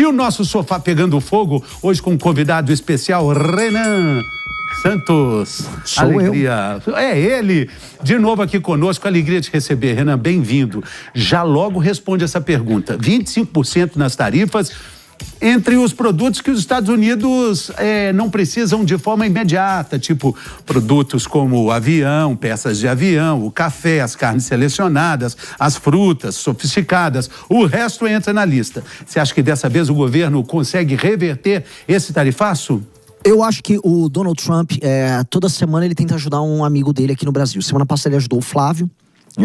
E o nosso sofá pegando fogo, hoje com um convidado especial, Renan Santos. Sou alegria. É ele, de novo aqui conosco, alegria de receber. Renan, bem-vindo. Já logo responde essa pergunta. 25% nas tarifas entre os produtos que os Estados Unidos não precisam de forma imediata, tipo produtos como o avião, peças de avião, o café, as carnes selecionadas, as frutas sofisticadas, o resto entra na lista. Você acha que dessa vez o governo consegue reverter esse tarifaço? Eu acho que o Donald Trump, toda semana ele tenta ajudar um amigo dele aqui no Brasil. Semana passada ele ajudou o Flávio,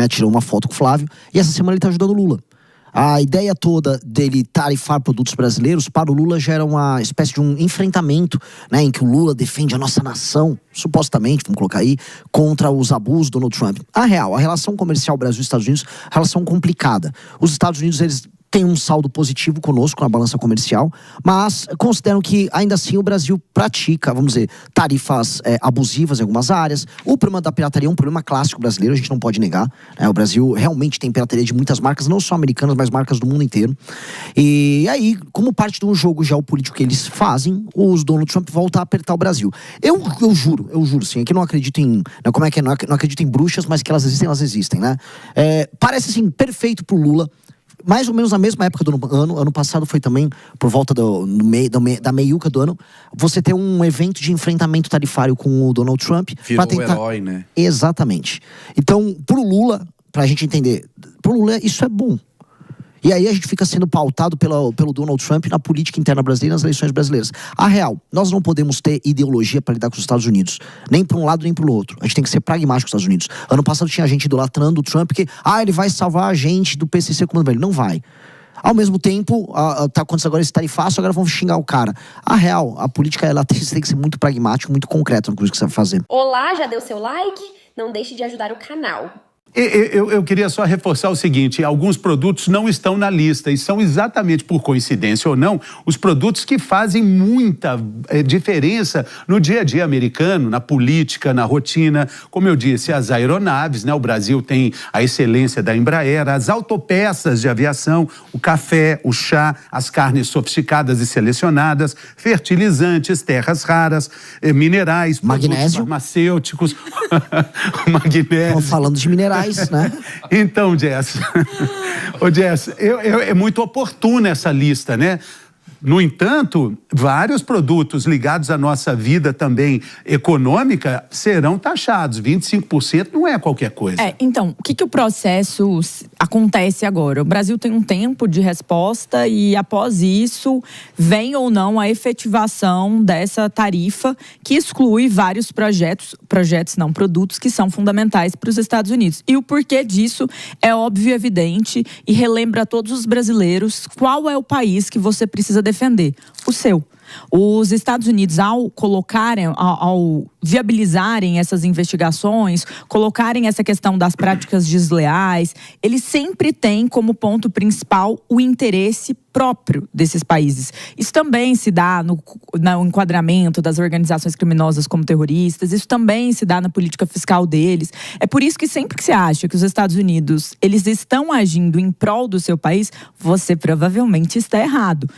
tirou uma foto com o Flávio, e essa semana ele está ajudando o Lula. A ideia toda dele tarifar produtos brasileiros para o Lula gera uma espécie de um enfrentamento, em que o Lula defende a nossa nação, supostamente, vamos colocar aí, contra os abusos do Donald Trump. A relação comercial Brasil-Estados Unidos, relação complicada. Os Estados Unidos, eles têm um saldo positivo conosco na balança comercial, mas consideram que, ainda assim, o Brasil pratica, vamos dizer, tarifas abusivas em algumas áreas. O problema da pirataria é um problema clássico brasileiro, a gente não pode negar. O Brasil realmente tem pirataria de muitas marcas, não só americanas, mas marcas do mundo inteiro. E aí, como parte de um jogo geopolítico que eles fazem, os Donald Trump volta a apertar o Brasil. Eu juro, sim, é que não acredito em... Não acredito em bruxas, mas que elas existem, né? Parece, assim, perfeito pro Lula. Mais ou menos na mesma época do ano passado foi também, por volta da meiuca do ano, você ter um evento de enfrentamento tarifário com o Donald Trump. Virou um herói, né? Exatamente. Então, pro Lula, pra gente entender, pro Lula isso é bom. E aí a gente fica sendo pautado pelo Donald Trump na política interna brasileira, nas eleições brasileiras. A real, nós não podemos ter ideologia para lidar com os Estados Unidos. Nem para um lado, nem para o outro. A gente tem que ser pragmático com os Estados Unidos. Ano passado tinha gente idolatrando o Trump, que ele vai salvar a gente do PCC como ele. Não vai. Ao mesmo tempo, tá acontecendo agora esse tarifaço, agora vamos xingar o cara. A real, a política, ela tem que ser muito pragmática, muito concreta no que você vai fazer. Olá, já deu seu like? Não deixe de ajudar o canal. Eu queria só reforçar o seguinte, alguns produtos não estão na lista e são exatamente, por coincidência ou não, os produtos que fazem muita diferença no dia a dia americano, na política, na rotina. Como eu disse, as aeronaves, o Brasil tem a excelência da Embraer, as autopeças de aviação, o café, o chá, as carnes sofisticadas e selecionadas, fertilizantes, terras raras, minerais, magnésio, farmacêuticos, magnésio. Estamos falando de minerais. Né? Então, Jess, é muito oportuna essa lista, né? No entanto, vários produtos ligados à nossa vida também econômica serão taxados. 25% não é qualquer coisa. Então, o que o processo acontece agora? O Brasil tem um tempo de resposta e, após isso, vem ou não a efetivação dessa tarifa que exclui vários produtos que são fundamentais para os Estados Unidos. E o porquê disso é óbvio e evidente e relembra a todos os brasileiros qual é o país que você precisa defender. O seu. Os Estados Unidos, ao viabilizarem essas investigações, colocarem essa questão das práticas desleais, eles sempre têm como ponto principal o interesse próprio desses países. Isso também se dá no enquadramento das organizações criminosas como terroristas, isso também se dá na política fiscal deles. É por isso que sempre que você acha que os Estados Unidos eles estão agindo em prol do seu país, você provavelmente está errado.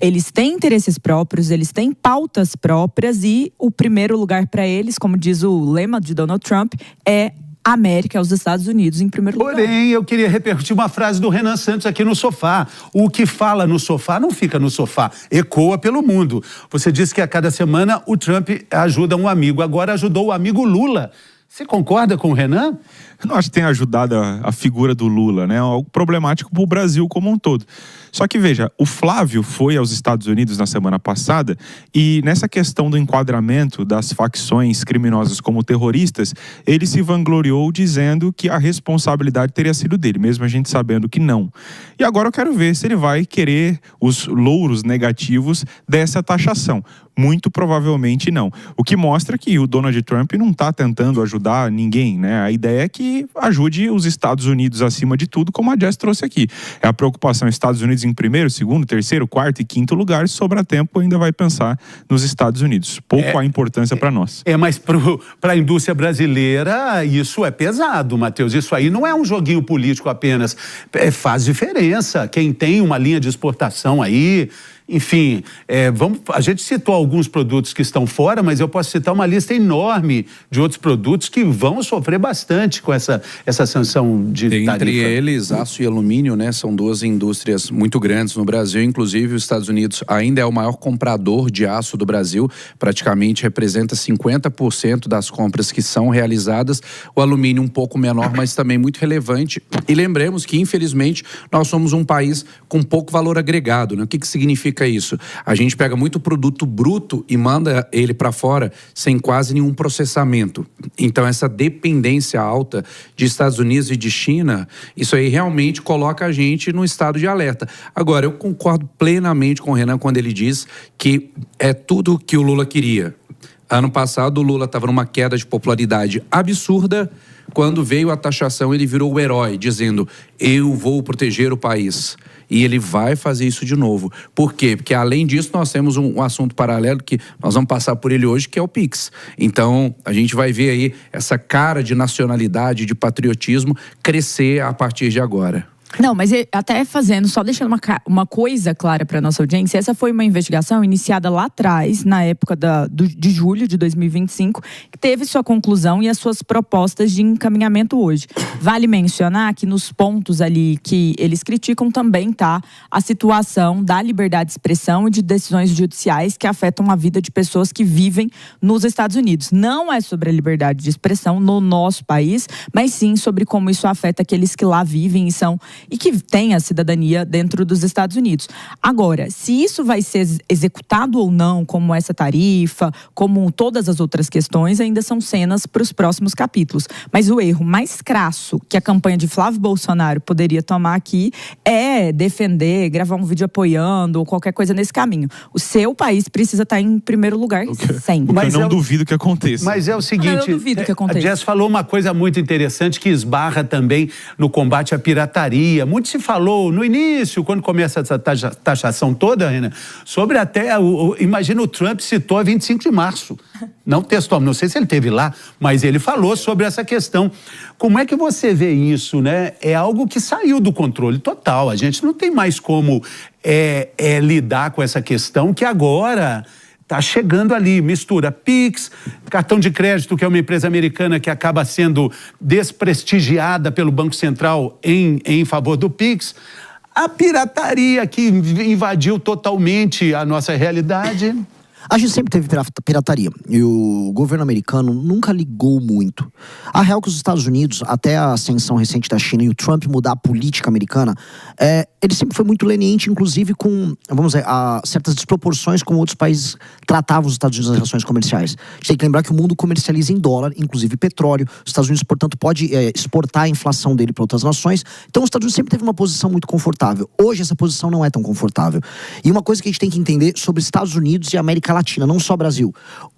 Eles têm interesses próprios, eles têm pautas próprias e o primeiro lugar para eles, como diz o lema de Donald Trump, é a América, os Estados Unidos em primeiro lugar. Porém, eu queria repercutir uma frase do Renan Santos aqui no sofá. O que fala no sofá não fica no sofá, ecoa pelo mundo. Você disse que a cada semana o Trump ajuda um amigo, agora ajudou o amigo Lula. Você concorda com o Renan? Eu não acho que tenha ajudado a figura do Lula, né? É algo problemático para o Brasil como um todo. Só que, veja, o Flávio foi aos Estados Unidos na semana passada e nessa questão do enquadramento das facções criminosas como terroristas, ele se vangloriou dizendo que a responsabilidade teria sido dele, mesmo a gente sabendo que não. E agora eu quero ver se ele vai querer os louros negativos dessa taxação. Muito provavelmente não. O que mostra que o Donald Trump não está tentando ajudar ninguém, né? A ideia é que ajude os Estados Unidos acima de tudo, como a Jess trouxe aqui. É a preocupação Estados Unidos em primeiro, segundo, terceiro, quarto e quinto lugar. Se sobrar tempo, ainda vai pensar nos Estados Unidos. Pouco a importância para nós. Mas para a indústria brasileira, isso é pesado, Matheus. Isso aí não é um joguinho político apenas. Faz diferença. Quem tem uma linha de exportação aí, enfim, a gente citou alguns produtos que estão fora, mas eu posso citar uma lista enorme de outros produtos que vão sofrer bastante com essa sanção de tarifa. Entre eles, aço e alumínio, né? São duas indústrias muito grandes no Brasil. Inclusive, os Estados Unidos ainda é o maior comprador de aço do Brasil. Praticamente representa 50% das compras que são realizadas. O alumínio um pouco menor, mas também muito relevante. E lembremos que, infelizmente, nós somos um país com pouco valor agregado, né? O que significa isso? A gente pega muito produto bruto e manda ele para fora sem quase nenhum processamento. Então, essa dependência alta de Estados Unidos e de China, isso aí realmente coloca a gente no estado de alerta. Agora, eu concordo plenamente com o Renan quando ele diz que é tudo que o Lula queria. Ano passado, o Lula estava numa queda de popularidade absurda. Quando veio a taxação, ele virou o herói, dizendo: eu vou proteger o país. E ele vai fazer isso de novo. Por quê? Porque, além disso, nós temos um assunto paralelo que nós vamos passar por ele hoje, que é o Pix. Então, a gente vai ver aí essa cara de nacionalidade, de patriotismo, crescer a partir de agora. Não, mas até fazendo, só deixando uma coisa clara para nossa audiência, essa foi uma investigação iniciada lá atrás, na época de julho de 2025, que teve sua conclusão e as suas propostas de encaminhamento hoje. Vale mencionar que nos pontos ali que eles criticam também tá a situação da liberdade de expressão e de decisões judiciais que afetam a vida de pessoas que vivem nos Estados Unidos. Não é sobre a liberdade de expressão no nosso país, mas sim sobre como isso afeta aqueles que lá vivem e que têm a cidadania dentro dos Estados Unidos. Agora, se isso vai ser executado ou não, como essa tarifa, como todas as outras questões, ainda são cenas para os próximos capítulos. Mas o erro mais crasso que a campanha de Flávio Bolsonaro poderia tomar aqui é defender, gravar um vídeo apoiando ou qualquer coisa nesse caminho. O seu país precisa estar em primeiro lugar sempre. Mas eu não duvido que aconteça. Mas é o seguinte, eu duvido que aconteça. A Jess falou uma coisa muito interessante que esbarra também no combate à pirataria. Muito se falou no início, quando começa essa taxação toda, Renan, sobre até, imagina, o Trump citou a 25 de março. Não textualmente, não sei se ele esteve lá, mas ele falou sobre essa questão. Como é que você vê isso, né? É algo que saiu do controle total. A gente não tem mais como lidar com essa questão que agora está chegando ali, mistura Pix, cartão de crédito, que é uma empresa americana que acaba sendo desprestigiada pelo Banco Central em favor do Pix, a pirataria que invadiu totalmente a nossa realidade. A gente sempre teve pirataria e o governo americano nunca ligou muito. A real é que os Estados Unidos, até a ascensão recente da China e o Trump mudar a política americana, ele sempre foi muito leniente, inclusive com, vamos dizer, certas desproporções como outros países tratavam os Estados Unidos nas relações comerciais. A gente tem que lembrar que o mundo comercializa em dólar, inclusive petróleo. Os Estados Unidos, portanto, pode exportar a inflação dele para outras nações. Então, os Estados Unidos sempre teve uma posição muito confortável. Hoje, essa posição não é tão confortável. E uma coisa que a gente tem que entender sobre os Estados Unidos e a América Latina, não só Brasil.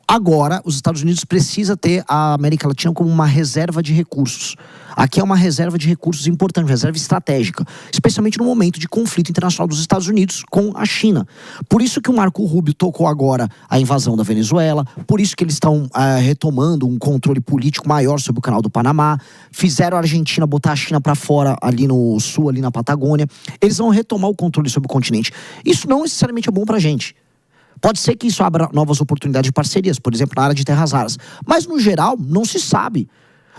Agora, os Estados Unidos precisa ter a América Latina como uma reserva de recursos. Aqui é uma reserva de recursos importante, reserva estratégica, especialmente no momento de conflito internacional dos Estados Unidos com a China. Por isso que o Marco Rubio tocou agora a invasão da Venezuela, por isso que eles estão retomando um controle político maior sobre o canal do Panamá, fizeram a Argentina botar a China para fora ali no sul, ali na Patagônia. Eles vão retomar o controle sobre o continente. Isso não necessariamente é bom pra gente. Pode ser que isso abra novas oportunidades de parcerias, por exemplo, na área de terras raras. Mas, no geral, não se sabe.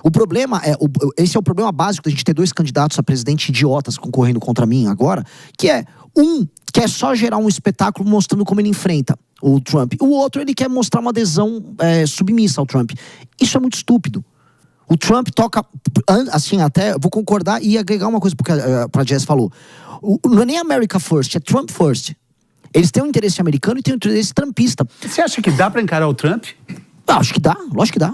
O problema esse é o problema básico da gente ter dois candidatos a presidente idiotas concorrendo contra mim agora, que é, um quer só gerar um espetáculo mostrando como ele enfrenta o Trump. O outro, ele quer mostrar uma adesão submissa ao Trump. Isso é muito estúpido. O Trump toca, assim, até, vou concordar e agregar uma coisa para a Jess falou. Não é nem America First, é Trump First. Eles têm um interesse americano e têm um interesse trumpista. Você acha que dá para encarar o Trump? Acho que dá, lógico que dá.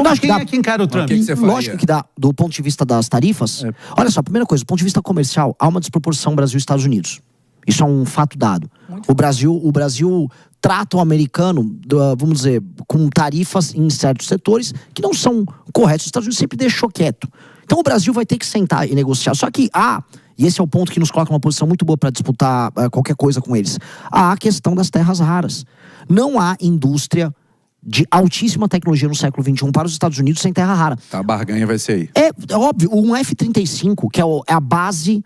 Mas quem é que encara o Trump? Que você faria? Lógico que dá, do ponto de vista das tarifas. Olha só, primeira coisa, do ponto de vista comercial, há uma desproporção Brasil e Estados Unidos. Isso é um fato dado. O Brasil trata o americano, vamos dizer, com tarifas em certos setores que não são corretos. Os Estados Unidos sempre deixou quieto. Então o Brasil vai ter que sentar e negociar. Só que e esse é o ponto que nos coloca numa posição muito boa para disputar qualquer coisa com eles, há a questão das terras raras. Não há indústria de altíssima tecnologia no século XXI para os Estados Unidos sem terra rara. Tá, a barganha vai ser aí. É óbvio, um F-35, que é a base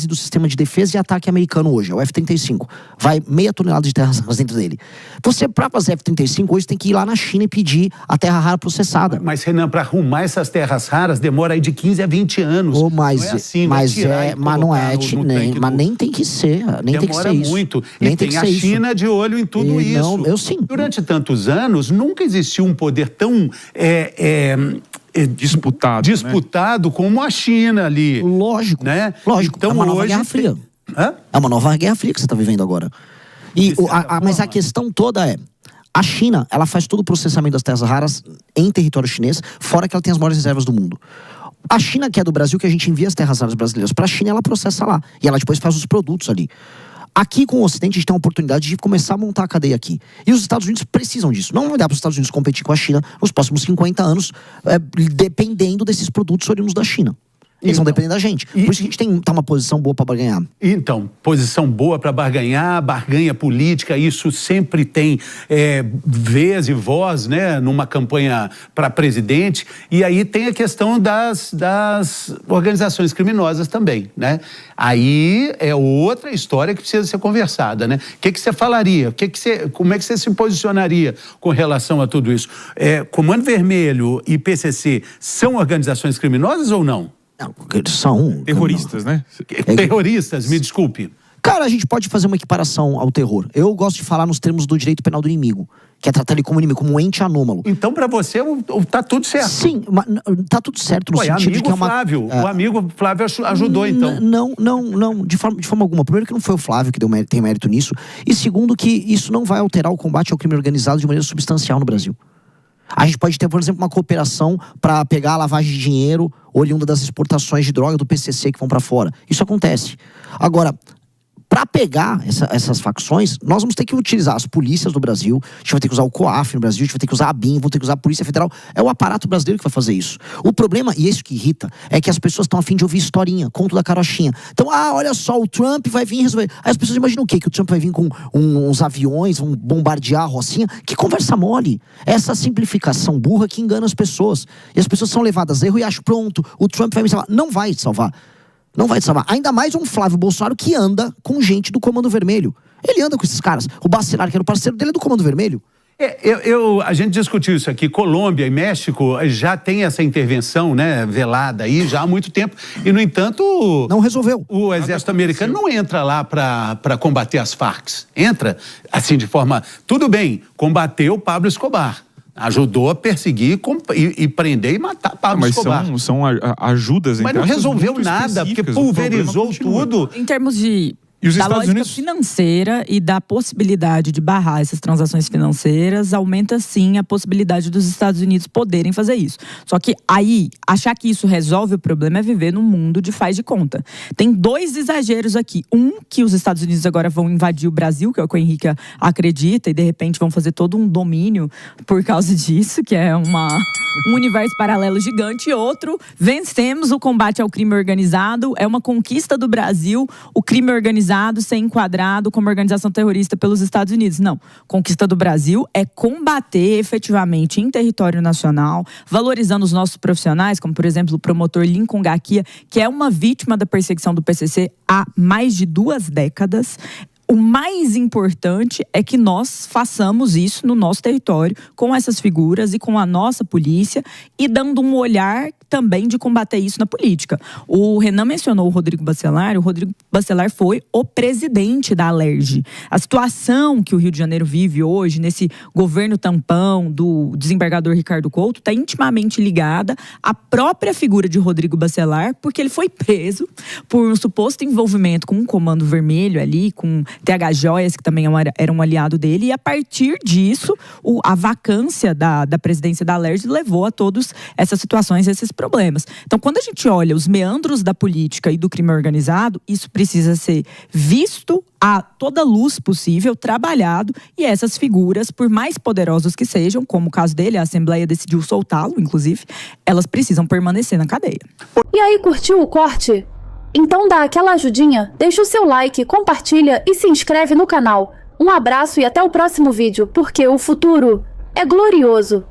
do sistema de defesa e ataque americano hoje, é o F-35. Vai meia tonelada de terras raras dentro dele. Você, pra fazer F-35, hoje tem que ir lá na China e pedir a terra rara processada. Mas, Renan, para arrumar essas terras raras, demora aí de 15 a 20 anos. Mas não é assim, mas não é nem tem que ser. Nem tem que ser isso. Demora muito. Nem e tem a China de olho em tudo isso. Não, eu sim. Durante tantos anos, nunca existiu um poder tão... disputado, né? Como a China ali. Lógico. Né? Lógico. Então, é uma nova hoje Guerra Fria. Hã? É uma nova Guerra Fria que você está vivendo agora. Mas a questão toda é... A China, ela faz todo o processamento das terras raras em território chinês, fora que ela tem as maiores reservas do mundo. A China, que é do Brasil, que a gente envia as terras raras brasileiras para a China, ela processa lá. E ela depois faz os produtos ali. Aqui com o Ocidente a gente tem a oportunidade de começar a montar a cadeia aqui. E os Estados Unidos precisam disso. Não vai dar para os Estados Unidos competir com a China nos próximos 50 anos, dependendo desses produtos oriundos da China. Eles vão depender da gente. Por isso que a gente tá uma posição boa para barganhar. Então, posição boa para barganhar, barganha política, isso sempre tem vez e voz, né, numa campanha para presidente. E aí tem a questão das organizações criminosas também, né? Aí é outra história que precisa ser conversada, né? O que você falaria? Como é que você se posicionaria com relação a tudo isso? Comando Vermelho e PCC são organizações criminosas ou não? Não, são... Terroristas, né? Terroristas, me desculpe. Cara, a gente pode fazer uma equiparação ao terror. Eu gosto de falar nos termos do direito penal do inimigo, que é tratar ele como inimigo, como um ente anômalo. Então, pra você, tá tudo certo. Sim, tá tudo certo no sentido de que é uma... Flávio, o amigo Flávio ajudou, então. Não, de forma alguma. Primeiro que não foi o Flávio que tem mérito nisso, e segundo que isso não vai alterar o combate ao crime organizado de maneira substancial no Brasil. A gente pode ter, por exemplo, uma cooperação para pegar a lavagem de dinheiro oriunda das exportações de droga do PCC que vão para fora. Isso acontece. Agora, para pegar essas facções, nós vamos ter que utilizar as polícias do Brasil, a gente vai ter que usar o COAF no Brasil, a gente vai ter que usar a ABIN, vamos ter que usar a Polícia Federal. É o aparato brasileiro que vai fazer isso. O problema, e isso que irrita, é que as pessoas estão a fim de ouvir historinha, conto da carochinha. Então, olha só, o Trump vai vir resolver. Aí as pessoas imaginam o quê? Que o Trump vai vir com uns aviões, vão bombardear a Rocinha? Que conversa mole. Essa simplificação burra que engana as pessoas. E as pessoas são levadas a erro e acham, pronto, o Trump vai me salvar. Não vai te salvar. Não vai te salvar. Ainda mais um Flávio Bolsonaro que anda com gente do Comando Vermelho. Ele anda com esses caras. O Bacelar, que era o parceiro dele, é do Comando Vermelho. A gente discutiu isso aqui. Colômbia e México já tem essa intervenção, né, velada aí já há muito tempo. E, no entanto... Não resolveu. O exército americano não entra lá para combater as Farc. Entra, assim, de forma... Tudo bem, combateu Pablo Escobar. Ajudou a perseguir e prender e matar Pablo Escobar. Mas são ajudas... Mas não resolveu nada, porque pulverizou tudo. Em termos E os da Estados lógica Unidos? financeira e da possibilidade de barrar essas transações financeiras, aumenta sim a possibilidade dos Estados Unidos poderem fazer isso. Só que aí, achar que isso resolve o problema é viver num mundo de faz de conta. Tem dois exageros aqui. Um, que os Estados Unidos agora vão invadir o Brasil, que é o que o Henrique acredita, e de repente vão fazer todo um domínio por causa disso, que é um universo paralelo gigante. E outro, vencemos o combate ao crime organizado, é uma conquista do Brasil, o crime organizado ser enquadrado como organização terrorista pelos Estados Unidos. Não. Conquista do Brasil é combater efetivamente em território nacional, valorizando os nossos profissionais, como, por exemplo, o promotor Lincoln Gaquia, que é uma vítima da perseguição do PCC há mais de 2 décadas. O mais importante é que nós façamos isso no nosso território, com essas figuras e com a nossa polícia, e dando um olhar também de combater isso na política. O Renan mencionou o Rodrigo Bacelar. O Rodrigo Bacelar foi o presidente da Alerj. A situação que o Rio de Janeiro vive hoje, nesse governo tampão do desembargador Ricardo Couto, está intimamente ligada à própria figura de Rodrigo Bacelar, porque ele foi preso por um suposto envolvimento com um Comando Vermelho ali, com TH Joias, que também era um aliado dele, e a partir disso, a vacância da presidência da Alerj levou a todas essas situações, esses problemas. Então, quando a gente olha os meandros da política e do crime organizado, isso precisa ser visto a toda luz possível, trabalhado, e essas figuras, por mais poderosas que sejam, como o caso dele, a Assembleia decidiu soltá-lo, inclusive, elas precisam permanecer na cadeia. E aí, curtiu o corte? Então dá aquela ajudinha, deixa o seu like, compartilha e se inscreve no canal. Um abraço e até o próximo vídeo, porque o futuro É glorioso.